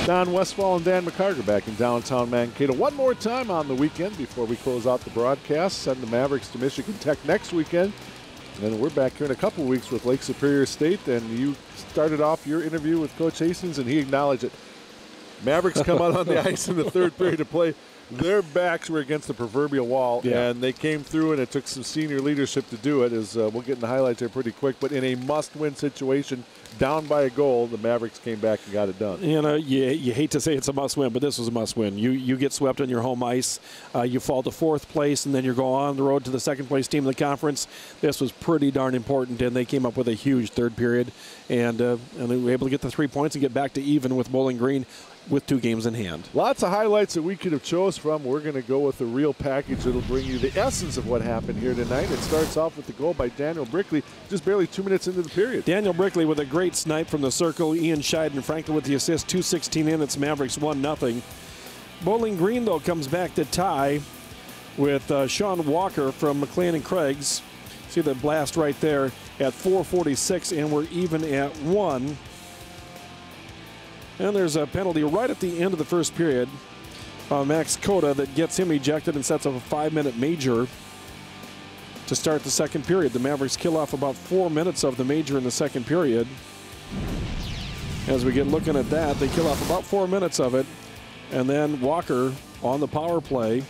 Don Westfall and Dan McCarger back in downtown Mankato one more time on the weekend before we close out the broadcast. Send the Mavericks to Michigan Tech next weekend. And then we're back here in a couple weeks with Lake Superior State. And you started off your interview with Coach Hastings, and he acknowledged it. Mavericks come out on the ice in the third period to play. Their backs were against the proverbial wall, and they came through, and it took some senior leadership to do it. As we'll get in the highlights here pretty quick. But in a must-win situation, down by a goal, the Mavericks came back and got it done. You know, you hate to say it's a must-win, but this was a must-win. You get swept on your home ice, you fall to fourth place, and then you go on the road to the second-place team in the conference. This was pretty darn important, and they came up with a huge third period, and they were able to get the 3 points and get back to even with Bowling Green with 2 games in hand. Lots of highlights that we could have chose from. We're going to go with the real package that'll bring you the essence of what happened here tonight. It starts off with the goal by Daniel Brickley, just barely 2 minutes into the period. Daniel Brickley with a great snipe from the circle. Ian Scheiden Franklin with the assist. 2:16 in. It's Mavericks 1-0. Bowling Green, though, comes back to tie with Sean Walker from McLean and Craig's. See the blast right there at 4:46, and we're even at 1. And there's a penalty right at the end of the first period on Max Cota that gets him ejected and sets up a 5-minute major to start the second period. The Mavericks kill off about 4 minutes of the major in the second period. As we get looking at that, they kill off about 4 minutes of it. And then Walker on the power play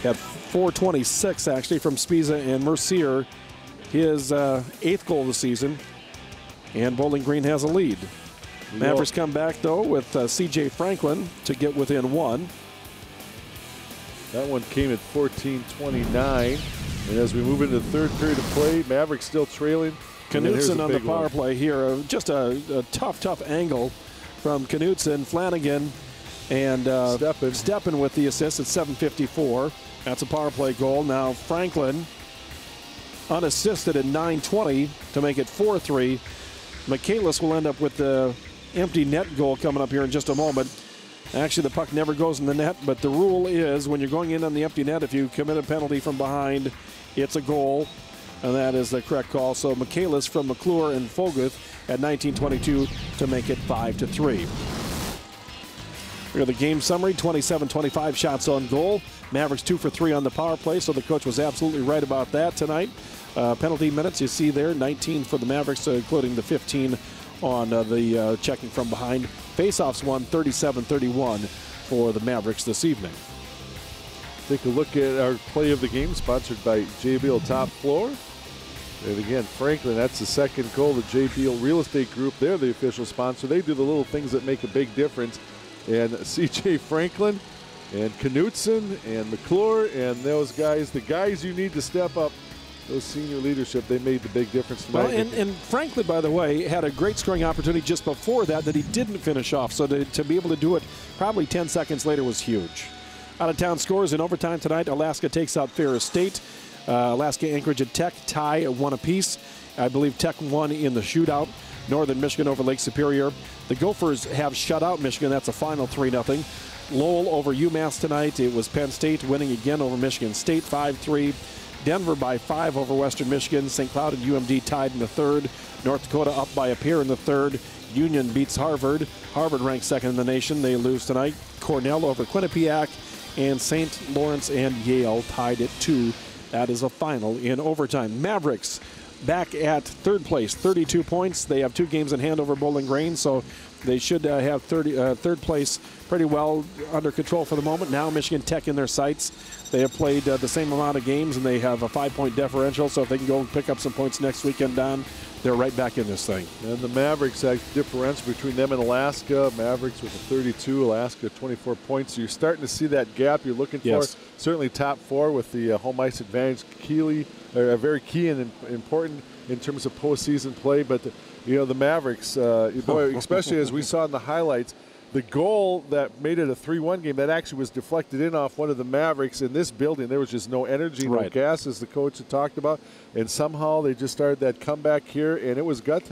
at 4:26 actually from Spiza and Mercier, his 8th goal of the season. And Bowling Green has a lead. Mavericks come back, though, with C.J. Franklin to get within 1. That one came at 14:29. And as we move into the third period of play, Mavericks still trailing. Knutson on the power play here. Just a tough angle from Knutson. Flanagan and Steppen with the assist at 7:54. That's a power play goal. Now Franklin unassisted at 9:20 to make it 4-3. Michaelis will end up with the empty net goal coming up here in just a moment. Actually, the puck never goes in the net, but the rule is when you're going in on the empty net, if you commit a penalty from behind, it's a goal, and that is the correct call. So Michaelis from McClure and Foguth at 19:22 to make it 5-3. We got the game summary, 27-25 shots on goal. Mavericks 2 for 3 on the power play, so the coach was absolutely right about that tonight. Penalty minutes, you see there, 19 for the Mavericks, including the 15 on the checking from behind. Faceoffs won 37-31 for the Mavericks this evening. Take a look at our play of the game, sponsored by JBL Top Floor. And again, Franklin, that's the second goal. The JBL Real Estate Group, they're the official sponsor. They do the little things that make a big difference. And C.J. Franklin and Knutson and McClure and those guys, the guys you need to step up, those senior leadership, they made the big difference tonight. Well, and Franklin, by the way, had a great scoring opportunity just before that he didn't finish off. So to be able to do it probably 10 seconds later was huge. Out-of-town scores in overtime tonight. Alaska takes out Ferris State. Alaska, Anchorage, and Tech tie at 1 apiece. I believe Tech won in the shootout. Northern Michigan over Lake Superior. The Gophers have shut out Michigan. That's a final 3-0. Lowell over UMass tonight. It was Penn State winning again over Michigan State 5-3. Denver by 5 over Western Michigan. St. Cloud and UMD tied in the third. North Dakota up by a pair in the third. Union beats Harvard. Harvard ranked second in the nation. They lose tonight. Cornell over Quinnipiac. And St. Lawrence and Yale tied at 2. That is a final in overtime. Mavericks back at third place, 32 points. They have 2 games in hand over Bowling Green, so they should have third place pretty well under control for the moment. Now Michigan Tech in their sights. They have played the same amount of games, and they have a 5-point differential, so if they can go and pick up some points next weekend, Don, they're right back in this thing. And the Mavericks have differential between them and Alaska. Mavericks with a 32, Alaska 24 points. So you're starting to see that gap you're looking for. Certainly top 4 with the home ice advantage. Very key and important in terms of postseason play. But the Mavericks, boy, especially as we saw in the highlights, the goal that made it a 3-1 game, that actually was deflected in off one of the Mavericks in this building. There was just no energy, no gas, as the coach had talked about. And somehow they just started that comeback here, and it was gut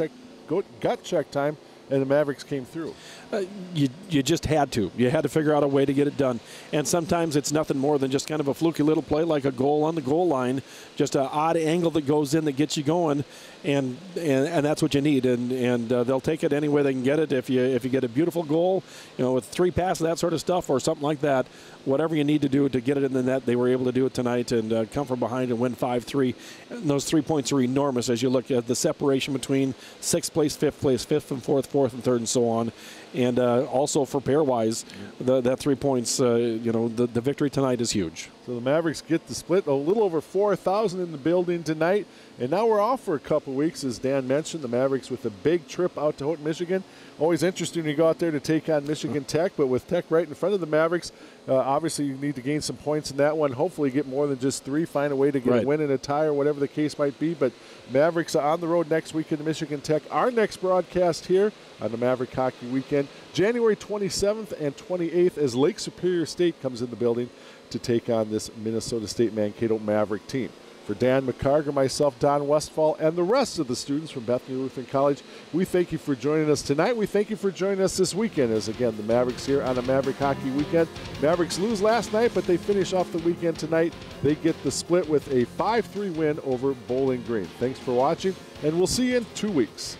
check time. and the Mavericks came through. You just had to. You had to figure out a way to get it done. And sometimes it's nothing more than just kind of a fluky little play like a goal on the goal line, just an odd angle that goes in that gets you going, and that's what you need. And they'll take it any way they can get it. If you get a beautiful goal, with 3 passes, that sort of stuff, or something like that, whatever you need to do to get it in the net, they were able to do it tonight and come from behind and win 5-3. And those 3 points are enormous as you look at the separation between 6th place, 5th place, 5th and 4th, 4th and 3rd, and so on. And also for pairwise, that 3 points, the victory tonight is huge. So the Mavericks get the split, a little over 4,000 in the building tonight. And now we're off for a couple weeks, as Dan mentioned. The Mavericks with a big trip out to Houghton, Michigan. Always interesting when you go out there to take on Michigan Tech, but with Tech right in front of the Mavericks, obviously you need to gain some points in that one. Hopefully get more than just 3, find a way to get a win and a tie or whatever the case might be. But Mavericks are on the road next week in Michigan Tech. Our next broadcast here on the Maverick Hockey Weekend, January 27th and 28th, as Lake Superior State comes in the building to take on this Minnesota State Mankato Maverick team. For Dan McCarger, myself, Don Westfall, and the rest of the students from Bethany Lutheran College, we thank you for joining us tonight. We thank you for joining us this weekend, as again, the Mavericks here on a Maverick Hockey Weekend. Mavericks lose last night, but they finish off the weekend tonight. They get the split with a 5-3 win over Bowling Green. Thanks for watching, and we'll see you in 2 weeks.